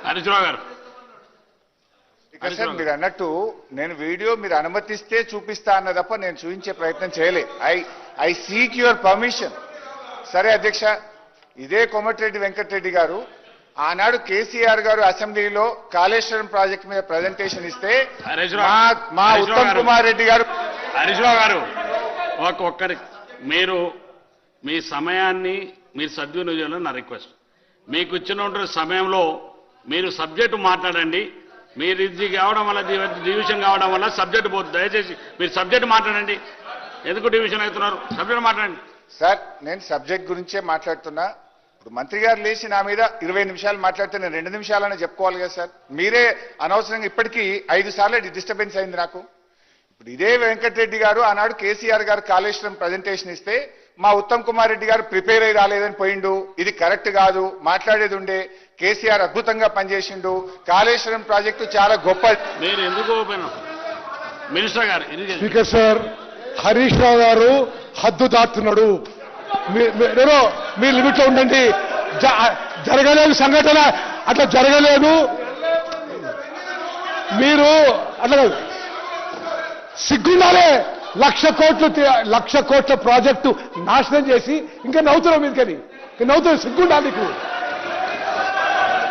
హరీష్ రావు గారు సార్ మీరు అన్నట్టు నేను వీడియో మీరు అనుమతిస్తే చూపిస్తా అన్న తప్ప నేను చూపించే ప్రయత్నం చేయలే. I seek your permission. సరే అధ్యక్ష, ఇదే కోమటిరెడ్డి వెంకటరెడ్డి గారు ఆనాడు కేసీఆర్ గారు అసెంబ్లీలో కాళేశ్వరం ప్రాజెక్టు మీద ప్రజెంటేషన్ ఇస్తే మా ఉత్తమ్ కుమార్ రెడ్డి గారు. హరీష్ రావు గారు ఒక్కరి మీరు మీ సమయాన్ని మీరు సద్వినియోగం నా రిక్వెస్ట్. మీకు ఇచ్చిన సమయంలో మీరు సబ్జెక్టు మాట్లాడండి. మీరు ఇది కావడం వల్ల డివిజన్ కావడం వల్ల సబ్జెక్ట్ పోతుంది. దయచేసి మీరు సబ్జెక్ట్ మాట్లాడండి. ఎందుకు డివిజన్ అవుతున్నారు? సబ్జెక్ట్ మాట్లాడండి. సార్ నేను సబ్జెక్ట్ గురించే మాట్లాడుతున్నా. ఇప్పుడు మంత్రి గారు లేచి నా మీద 20 నిమిషాలు మాట్లాడితే నేను 2 నిమిషాలనే చెప్పుకోవాలి కదా సార్. మీరే అనవసరంగా ఇప్పటికీ 5 సార్లు డిస్టర్బెన్స్ అయింది నాకు. ఇప్పుడు ఇదే వెంకటరెడ్డి గారు ఆనాడు కేసీఆర్ గారు కాళేశ్వరం ప్రజెంటేషన్ ఇస్తే మా ఉత్తమ్ కుమార్ రెడ్డి గారు ప్రిపేర్ అయి రాలేదని పోయిండు. ఇది కరెక్ట్ కాదు, మాట్లాడేది ఉండే. కేసీఆర్ అద్భుతంగా పనిచేసిండు, కాళేశ్వరం ప్రాజెక్టు చాలా గొప్ప. మీరు ఎందుకు మినిస్టర్ గారు స్పీకర్ సార్, హరీష్ రావు గారు హద్దు దాటుతున్నాడు. మీ లిమిట్ లో ఉండండి. జరగలేదు సంఘటన, అట్లా జరగలేదు. మీరు అట్లా సిగ్గుండాలే. 1,00,00,000 కోట్ల ప్రాజెక్టు నాశనం చేసి ఇంకా నవ్వుతున్నాం. మీదకని నవ్వుతున్నాం. సిగ్గుండాలి నీకు.